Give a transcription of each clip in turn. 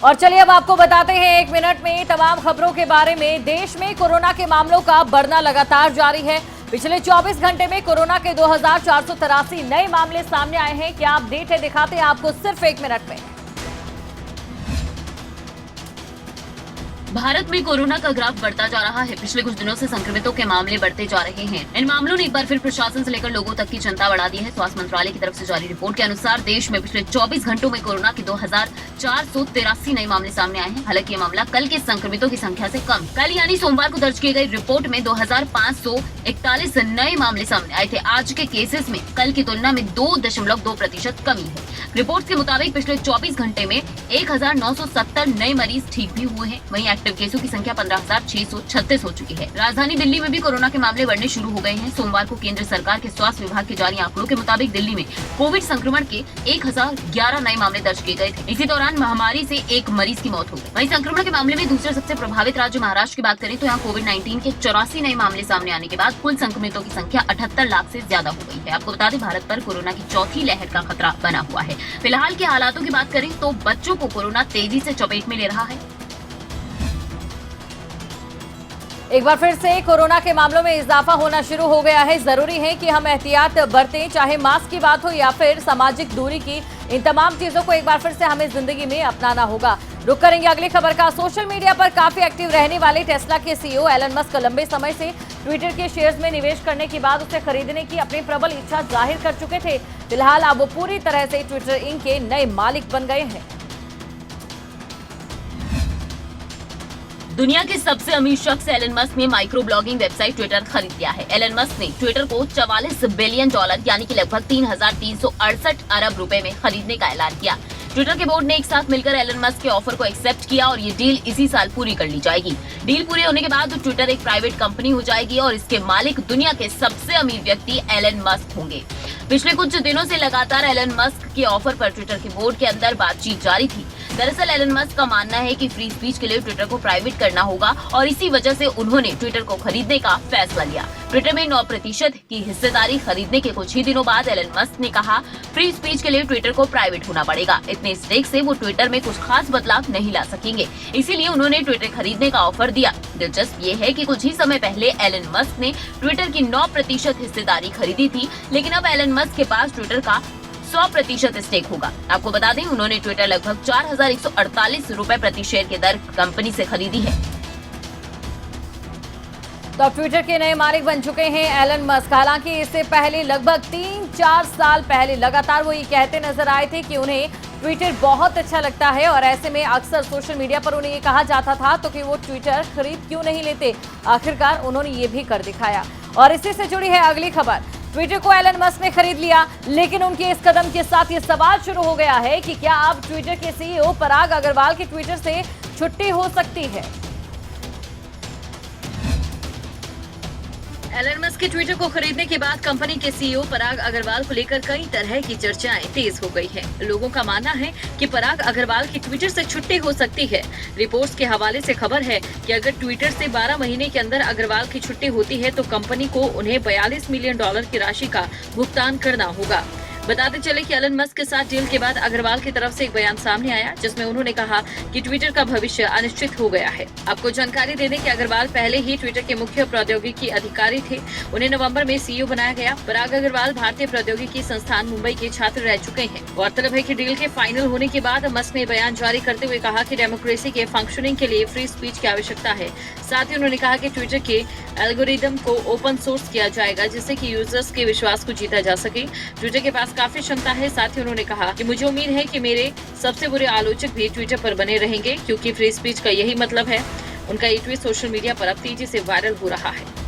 और चलिए अब आपको बताते हैं 1 मिनट में तमाम खबरों के बारे में। देश में कोरोना के मामलों का बढ़ना लगातार जारी है। पिछले 24 घंटे में कोरोना के 2483 नए मामले सामने आए हैं। क्या अपडेट है, दिखाते हैं आपको सिर्फ 1 मिनट में। भारत में कोरोना का ग्राफ बढ़ता जा रहा है। पिछले कुछ दिनों से संक्रमितों के मामले बढ़ते जा रहे हैं। इन मामलों ने एक बार फिर प्रशासन से लेकर लोगों तक की चिंता बढ़ा दी है। स्वास्थ्य मंत्रालय की तरफ से जारी रिपोर्ट के अनुसार देश में पिछले 24 घंटों में कोरोना के 2483 नए मामले सामने आए हैं। हालांकि ये मामला कल के संक्रमितों की संख्या से कम। कल यानी सोमवार को दर्ज की गई रिपोर्ट में 2541 नए मामले सामने आए थे। आज के केसेस में कल की तुलना में 2.2% कमी है। रिपोर्ट के मुताबिक पिछले 24 घंटे में 1970 नए मरीज ठीक भी हुए हैं। वहीं एक्टिव केसों की संख्या 15,636 हो चुकी है। राजधानी दिल्ली में भी कोरोना के मामले बढ़ने शुरू हो गए हैं। सोमवार को केंद्र सरकार के स्वास्थ्य विभाग के जारी आंकड़ों के मुताबिक दिल्ली में कोविड संक्रमण के 1011 नए मामले दर्ज किए गए थे। इसी दौरान महामारी से एक मरीज की मौत हो गई। वहीं संक्रमण के मामले में दूसरे सबसे प्रभावित राज्य महाराष्ट्र की बात करें तो यहाँ कोविड-19 के 84 नए मामले सामने आने के बाद कुल संक्रमितों की संख्या 78 लाख से ज्यादा हो गई है। आपको बता दें, भारत पर कोरोना की चौथी लहर का खतरा बना हुआ है। फिलहाल के हालातों की बात करें तो बच्चों को कोरोना तेजी से चपेट में ले रहा है। एक बार फिर से कोरोना के मामलों में इजाफा होना शुरू हो गया है। जरूरी है कि हम एहतियात बरतें, चाहे मास्क की बात हो या फिर सामाजिक दूरी की। इन तमाम चीजों को एक बार फिर से हमें जिंदगी में अपनाना होगा। रुक करेंगे अगली खबर का। सोशल मीडिया पर काफी एक्टिव रहने वाले टेस्ला के सीईओ एलन मस्क लंबे समय से ट्विटर के शेयर्स में निवेश करने के बाद उसे खरीदने की अपनी प्रबल इच्छा जाहिर कर चुके थे। फिलहाल अब वो पूरी तरह से ट्विटर इंक के नए मालिक बन गए हैं। दुनिया के सबसे अमीर शख्स एलन मस्क ने माइक्रो ब्लॉगिंग वेबसाइट ट्विटर खरीद लिया है। एलन मस्क ने ट्विटर को $44 बिलियन यानी कि लगभग 3,368 अरब रुपए में खरीदने का ऐलान किया। ट्विटर के बोर्ड ने एक साथ मिलकर एलन मस्क के ऑफर को एक्सेप्ट किया और ये डील इसी साल पूरी कर ली जाएगी। डील पूरी होने के बाद ट्विटर एक प्राइवेट कंपनी हो जाएगी और इसके मालिक दुनिया के सबसे अमीर व्यक्ति एलन मस्क होंगे। पिछले कुछ दिनों से लगातार एलन मस्क के ऑफर पर ट्विटर के बोर्ड के अंदर बातचीत जारी थी। दरअसल एलन मस्क का मानना है कि फ्री स्पीच के लिए ट्विटर को प्राइवेट करना होगा और इसी वजह से उन्होंने ट्विटर को खरीदने का फैसला लिया। ट्विटर में 9% की हिस्सेदारी खरीदने के कुछ ही दिनों बाद एलन मस्क ने कहा, फ्री स्पीच के लिए ट्विटर को प्राइवेट होना पड़ेगा। इतने स्टेक से वो ट्विटर में कुछ खास बदलाव नहीं ला सकेंगे, इसीलिए उन्होंने ट्विटर खरीदने का ऑफर दिया। दिलचस्प ये है कि कुछ ही समय पहले एलन मस्क ने ट्विटर की 9% हिस्सेदारी खरीदी थी, लेकिन अब एलन मस्क के पास ट्विटर का 100% स्टेक होगा। आपको बता दें, उन्होंने ट्विटर लगभग 4,148 रुपए प्रति शेयर के दर कंपनी से खरीदी है। तो अब ट्विटर के नए मालिक बन चुके हैं एलन मस्क। हालांकि इससे पहले लगभग 3-4 साल पहले लगातार वो ये कहते नजर आए थे कि उन्हें ट्विटर बहुत अच्छा लगता है और ऐसे में अक्सर सोशल मीडिया पर उन्हें ये कहा जाता था तो कि वो ट्विटर खरीद क्यों नहीं लेते। आखिरकार उन्होंने ये भी कर दिखाया। और इसी से जुड़ी है अगली खबर। ट्विटर को एलन मस्क ने खरीद लिया, लेकिन उनके इस कदम के साथ ये सवाल शुरू हो गया है कि क्या अब ट्विटर के सीईओ पराग अग्रवाल की ट्विटर से छुट्टी हो सकती है। एलन मस्क के ट्विटर को खरीदने के बाद कंपनी के सीईओ पराग अग्रवाल को लेकर कई तरह की चर्चाएं तेज हो गई हैं। लोगों का मानना है कि पराग अग्रवाल की ट्विटर से छुट्टी हो सकती है। रिपोर्ट्स के हवाले से खबर है कि अगर ट्विटर से 12 महीने के अंदर अग्रवाल की छुट्टी होती है तो कंपनी को उन्हें $42 मिलियन की राशि का भुगतान करना होगा। बताते चले कि एलन मस्क के साथ डील के बाद अग्रवाल की तरफ से एक बयान सामने आया, जिसमें उन्होंने कहा कि ट्विटर का भविष्य अनिश्चित हो गया है। आपको जानकारी दे दें कि अग्रवाल पहले ही ट्विटर के मुख्य प्रौद्योगिकी अधिकारी थे। उन्हें नवंबर में सीईओ बनाया गया। पराग अग्रवाल भारतीय प्रौद्योगिकी संस्थान मुंबई के छात्र रह चुके हैं। गौरतलब है कि डील के फाइनल होने के बाद मस्क ने बयान जारी करते हुए कहा कि डेमोक्रेसी के फंक्शनिंग के लिए फ्री स्पीच की आवश्यकता है। साथ ही उन्होंने कहा कि ट्विटर के एल्गोरिदम को ओपन सोर्स किया जाएगा, जिससे कि यूजर्स के विश्वास को जीता जा सके। ट्विटर के पास काफी क्षमता है। साथ ही उन्होंने कहा कि मुझे उम्मीद है कि मेरे सबसे बुरे आलोचक भी ट्विटर पर बने रहेंगे, क्योंकि फ्री स्पीच का यही मतलब है। उनका ये ट्वीट सोशल मीडिया पर अब तेजी से वायरल हो रहा है।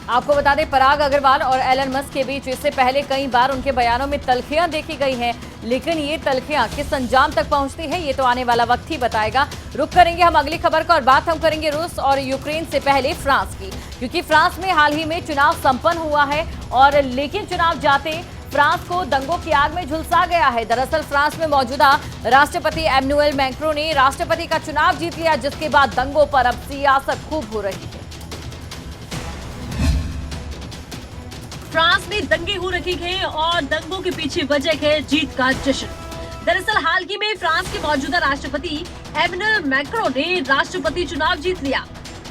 आपको बता दें, पराग अग्रवाल और एलन मस्क के बीच इससे पहले कई बार उनके बयानों में तल्खियां देखी गई हैं, लेकिन ये तल्खियां किस अंजाम तक पहुंचती है ये तो आने वाला वक्त ही बताएगा। रुक करेंगे हम अगली खबर को और बात हम करेंगे रूस और यूक्रेन से पहले फ्रांस की, क्योंकि फ्रांस में हाल ही में चुनाव संपन्न हुआ है और लेकिन चुनाव जाते फ्रांस को दंगों की आग में झुलसा गया है। दरअसल फ्रांस में मौजूदा राष्ट्रपति एमैनुअल मैक्रों ने राष्ट्रपति का चुनाव जीत लिया, जिसके बाद दंगों पर अब सियासत खूब हो रही है। फ्रांस में दंगे हो रहे हैं और दंगों के पीछे वजह है जीत का जश्न। दरअसल हाल ही में फ्रांस के मौजूदा राष्ट्रपति एमेनुएल मैक्रों ने राष्ट्रपति चुनाव जीत लिया।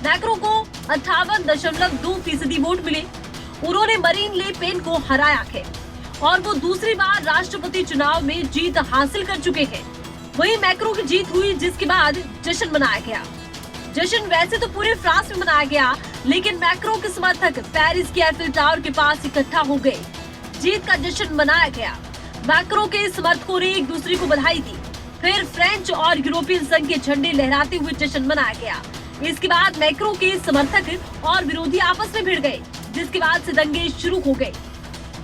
मैक्रों को 58.2% वोट मिले। उन्होंने मरीन ले पेन को हराया है और वो दूसरी बार राष्ट्रपति चुनाव में जीत हासिल कर चुके हैं। वहीं मैक्रों की जीत हुई, जिसके बाद जश्न मनाया गया। जश्न वैसे तो पूरे फ्रांस में मनाया गया, लेकिन मैक्रों के समर्थक पेरिस के एफिल टावर के पास इकट्ठा हो गए। जीत का जश्न मनाया गया। मैक्रों के समर्थकों ने एक दूसरे को बधाई दी। फिर फ्रेंच और यूरोपियन संघ के झंडे लहराते हुए जश्न मनाया गया। इसके बाद मैक्रों के समर्थक और विरोधी आपस में भिड़ गए, जिसके बाद से दंगे शुरू हो गए।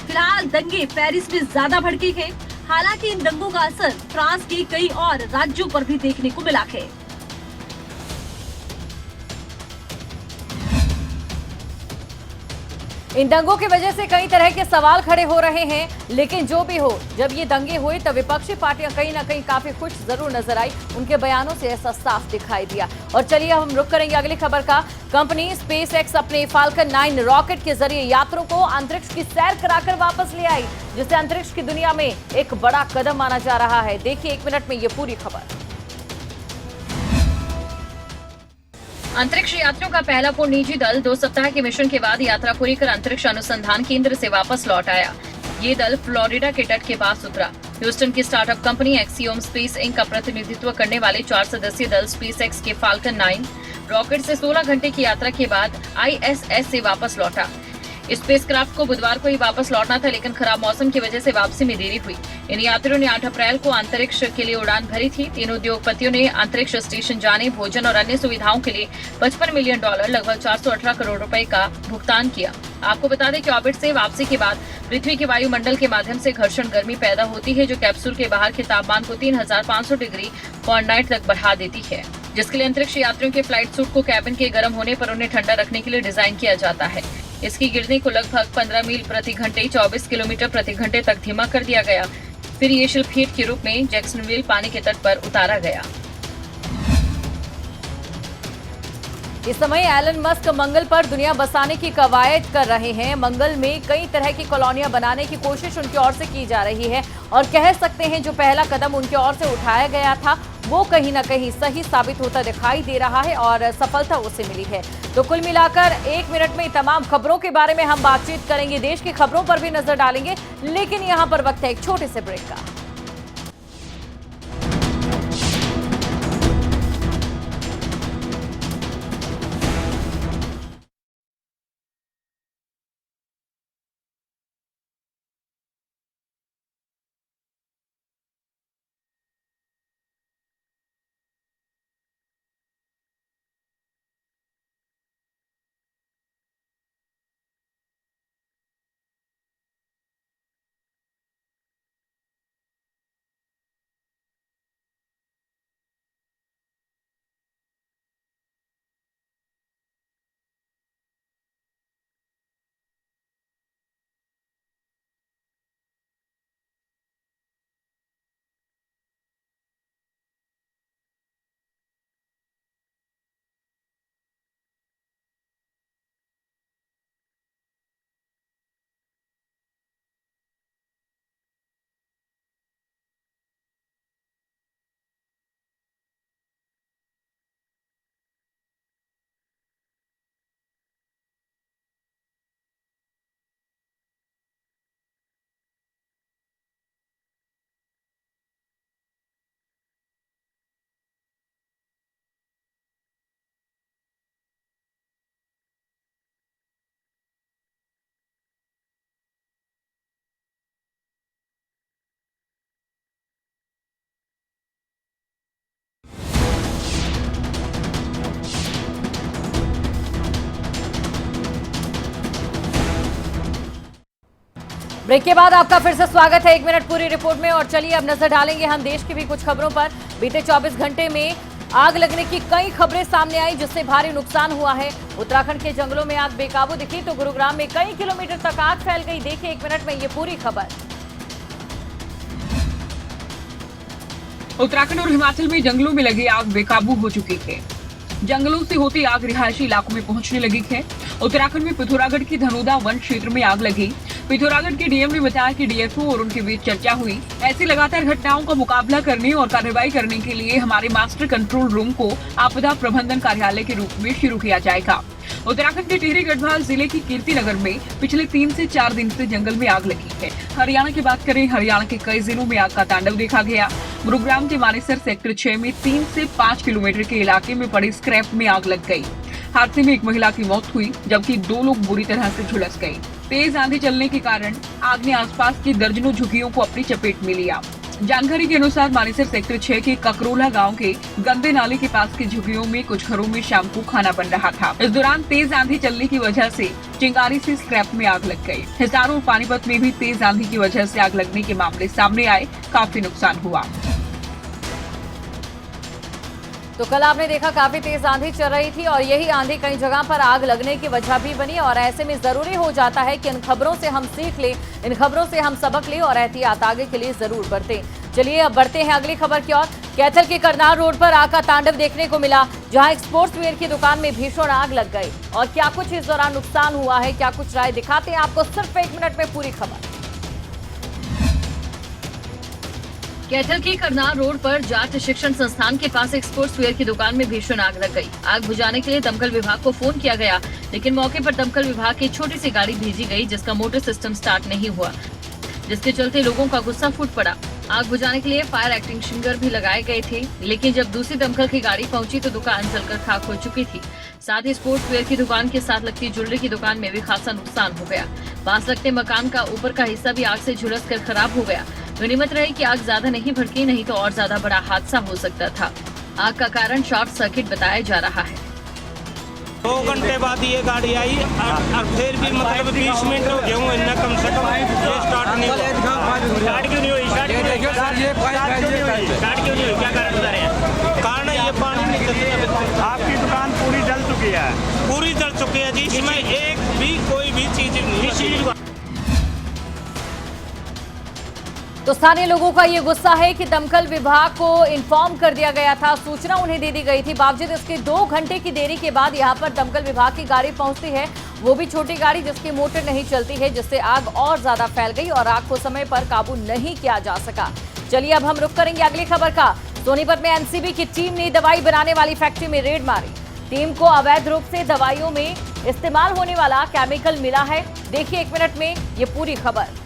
फिलहाल दंगे पेरिस में ज्यादा भड़के हैं। हालांकि इन दंगों का असर फ्रांस के कई और राज्यों पर भी देखने को मिला है। इन दंगों की वजह से कई तरह के सवाल खड़े हो रहे हैं, लेकिन जो भी हो, जब ये दंगे हुए तब विपक्षी पार्टियां कहीं ना कहीं काफी खुश जरूर नजर आई। उनके बयानों से ऐसा साफ दिखाई दिया। और चलिए हम रुक करेंगे अगली खबर का। कंपनी स्पेसएक्स अपने फाल्कन 9 रॉकेट के जरिए यात्रियों को अंतरिक्ष की सैर कराकर वापस ले आई, जिसे अंतरिक्ष की दुनिया में एक बड़ा कदम माना जा रहा है। देखिए 1 मिनट में ये पूरी खबर। अंतरिक्ष यात्रियों का पहला पूर्ण निजी दल 2 सप्ताह के मिशन के बाद यात्रा पूरी कर अंतरिक्ष अनुसंधान केंद्र से वापस लौट आया। ये दल फ्लोरिडा के तट के पास उतरा। ह्यूस्टन की startup company Axiom Space Inc का प्रतिनिधित्व करने वाले 4 सदस्यीय दल स्पेसएक्स के फाल्कन 9 रॉकेट से 16 घंटे की यात्रा के बाद ISS से वापस लौटा। स्पेसक्राफ्ट को बुधवार को ही वापस लौटना था, लेकिन खराब मौसम की वजह से वापसी में देरी हुई। इन यात्रियों ने 8 अप्रैल को अंतरिक्ष के लिए उड़ान भरी थी। 3 उद्योगपतियों ने अंतरिक्ष स्टेशन जाने, भोजन और अन्य सुविधाओं के लिए $55 मिलियन लगभग 418 करोड़ रुपए का भुगतान किया। आपको बता दें कि ऑर्बिट से वापसी के बाद पृथ्वी के वायुमंडल के माध्यम से घर्षण गर्मी पैदा होती है, जो कैप्सूल के बाहर के तापमान को 3500 डिग्री फ़ारेनहाइट तक बढ़ा देती है, जिसके लिए अंतरिक्ष यात्रियों के फ्लाइट सूट को कैबिन के गर्म होने पर उन्हें ठंडा रखने के लिए डिजाइन किया जाता है। इसकी गिरने को लगभग 15 मील प्रति घंटे 24 किलोमीटर प्रति घंटे तक धीमा कर दिया गया। फिर ये शिल्प हीट के रूप में जैक्सनविल पानी के तट पर उतारा गया। इस समय एलन मस्क मंगल पर दुनिया बसाने की कवायद कर रहे हैं। मंगल में कई तरह की कॉलोनियां बनाने की कोशिश उनकी ओर से की जा रही है और कह सकते हैं जो पहला कदम उनकी ओर से उठाया गया था वो कहीं ना कहीं सही साबित होता दिखाई दे रहा है और सफलता उसे मिली है। तो कुल मिलाकर 1 मिनट में तमाम खबरों के बारे में हम बातचीत करेंगे, देश की खबरों पर भी नजर डालेंगे, लेकिन यहाँ पर वक्त है एक छोटे से ब्रेक का। ब्रेक के बाद आपका फिर से स्वागत है 1 मिनट पूरी रिपोर्ट में। और चलिए अब नजर डालेंगे हम देश की भी कुछ खबरों पर। बीते 24 घंटे में आग लगने की कई खबरें सामने आई, जिससे भारी नुकसान हुआ है। उत्तराखंड के जंगलों में आग बेकाबू दिखी तो गुरुग्राम में कई किलोमीटर तक आग फैल गई। देखिए 1 मिनट में ये पूरी खबर। उत्तराखंड और हिमाचल में जंगलों में लगी आग बेकाबू हो चुकी है। जंगलों से होती आग रिहायशी इलाकों में पहुंचने लगी है। उत्तराखंड में पिथौरागढ़ की धनोदा वन क्षेत्र में आग लगी पिथौरागढ़ के डीएम ने बताया कि डीएफओ और उनके बीच चर्चा हुई। ऐसी लगातार घटनाओं का मुकाबला करने और कार्रवाई करने के लिए हमारे मास्टर कंट्रोल रूम को आपदा प्रबंधन कार्यालय के रूप में शुरू किया जाएगा। उत्तराखंड के टिहरी गढ़वाल जिले की कीर्तिनगर में पिछले 3 से 4 दिन से जंगल में आग लगी है। हरियाणा की बात करें, हरियाणा के कई जिलों में आग का तांडव देखा गया। गुरुग्राम के मानेसर सेक्टर 6 में 3 से 5 किलोमीटर के इलाके में पड़ी स्क्रैप में आग लग गई। हादसे में एक महिला की मौत हुई, जबकि 2 लोग बुरी तरह से झुलस गए। तेज आंधी चलने के कारण आग ने आसपास की दर्जनों झुग्गियों को अपनी चपेट में लिया। जानकारी के अनुसार मानेसर सेक्टर 6 के ककरोला गांव के गंदे नाले के पास की झुग्गियों में कुछ घरों में शाम को खाना बन रहा था। इस दौरान तेज आंधी चलने की वजह से चिंगारी से स्क्रैप में आग लग गई। हिसार और पानीपत में भी तेज आंधी की वजह से आग लगने के मामले सामने आए, काफी नुकसान हुआ। तो कल आपने देखा काफी तेज आंधी चल रही थी और यही आंधी कई जगह पर आग लगने की वजह भी बनी और ऐसे में जरूरी हो जाता है कि इन खबरों से हम सीख लें, इन खबरों से हम सबक लें और एहतियात आगे के लिए जरूर बरतें। चलिए अब बढ़ते हैं अगली खबर की ओर। कैथल के करनाल रोड पर आग का तांडव देखने को मिला, जहां एक स्पोर्ट्स वेयर की दुकान में भीषण आग लग गई। और क्या कुछ इस दौरान नुकसान हुआ है, क्या कुछ राय दिखाते हैं आपको सिर्फ 1 मिनट में पूरी खबर। कैथल के करनाल रोड पर जाट शिक्षण संस्थान के पास एक स्पोर्ट्स वेयर की दुकान में भीषण आग लग गई। आग बुझाने के लिए दमकल विभाग को फोन किया गया, लेकिन मौके पर दमकल विभाग की छोटी सी गाड़ी भेजी गई, जिसका मोटर सिस्टम स्टार्ट नहीं हुआ, जिसके चलते लोगों का गुस्सा फूट पड़ा। आग बुझाने के लिए फायर एक्सटिंग्विशर भी लगाए गए थे, लेकिन जब दूसरी दमकल की गाड़ी पहुंची तो दुकान जलकर खाक हो चुकी थी। साथ ही स्पोर्ट्स वेयर की दुकान के साथ लगती ज्वेलरी की दुकान में भी खासा नुकसान हो गया। पास लगते मकान का ऊपर का हिस्सा भी आग से झुलस कर खराब हो गया। गनीमत रही कि आग ज्यादा नहीं भड़की, नहीं तो और ज्यादा बड़ा हादसा हो सकता था। आग का कारण शॉर्ट सर्किट बताया जा रहा है। 2 घंटे बाद ये गाड़ी आई और फिर भी मतलब 20 मिनट हो गए हूँ, इतना कम से कम ये स्टार्ट नहीं हुआ। स्टार्ट क्यों नहीं हुई? स्टार्ट क्यों नहीं हुई? क्या कारण बता रहे हैं? कारण है ये पानी नहीं चलता। आपकी दुकान पूरी जल चुकी है। पूरी जल चुकी है जी, इसमें एक भी कोई भी चीज नहीं। तो स्थानीय लोगों का ये गुस्सा है कि दमकल विभाग को इन्फॉर्म कर दिया गया था, सूचना उन्हें दे दी गई थी। बावजूद इसके 2 घंटे की देरी के बाद यहां पर दमकल विभाग की गाड़ी पहुंचती है, वो भी छोटी गाड़ी जिसकी मोटर नहीं चलती है, जिससे आग और ज्यादा फैल गई और आग को समय पर काबू नहीं किया जा सका। चलिए अब हम रुख करेंगे अगली खबर का। सोनीपत में एनसीबी की टीम ने दवाई बनाने वाली फैक्ट्री में रेड मारी। टीम को अवैध रूप से दवाइयों में इस्तेमाल होने वाला केमिकल मिला है। देखिए 1 मिनट में ये पूरी खबर।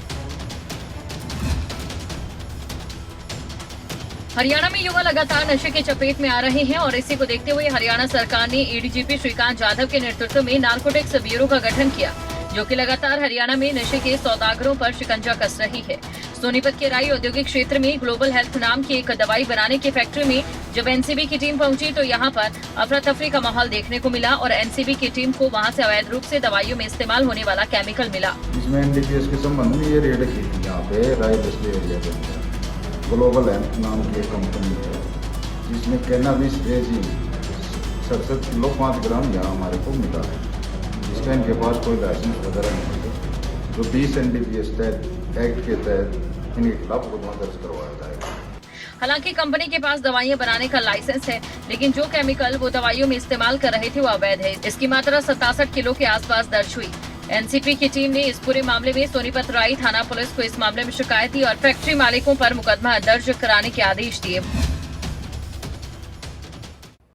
हरियाणा में युवा लगातार नशे के चपेट में आ रहे हैं और इसी को देखते हुए हरियाणा सरकार ने एडीजीपी श्रीकांत जाधव के नेतृत्व में नार्कोटिक्स ब्यूरो का गठन किया, जो कि लगातार हरियाणा में नशे के सौदागरों पर शिकंजा कस रही है। सोनीपत के राई औद्योगिक क्षेत्र में ग्लोबल हेल्थ नाम की एक दवाई बनाने की फैक्ट्री में जब एनसीबी की टीम पहुंची तो यहां पर अफरा तफरी का माहौल देखने को मिला और एनसीबी की टीम को वहां से अवैध रूप से दवाइयों में इस्तेमाल होने वाला केमिकल मिला। इसमें एनडीपीएस के संबंध में ये रेड की थी यहाँ पे राय बस्ती एरिया के अंदर। ग्लोबल हेल्थ नाम की एक कंपनी है, जिसमें कैनाबिस रेजिन 67 किलो 5 ग्राम यहाँ हमारे को मिला है, जिसका इनके पास कोई लाइसेंस वगैरह नहीं है, जो 20 एनडीपीएस एक्ट के तहत इनके खिलाफ मुकदमा दर्ज करवाया जाएगा। हालांकि कंपनी के पास दवाइयां बनाने का लाइसेंस है, लेकिन जो केमिकल वो दवाइयों में इस्तेमाल कर रहे थे वो अवैध है। इसकी मात्रा 67 किलो के आसपास दर्ज हुई। एनसीपी की टीम ने इस पूरे मामले में सोनीपत राई थाना पुलिस को इस मामले में शिकायत दी और फैक्ट्री मालिकों पर मुकदमा दर्ज कराने के आदेश दिए।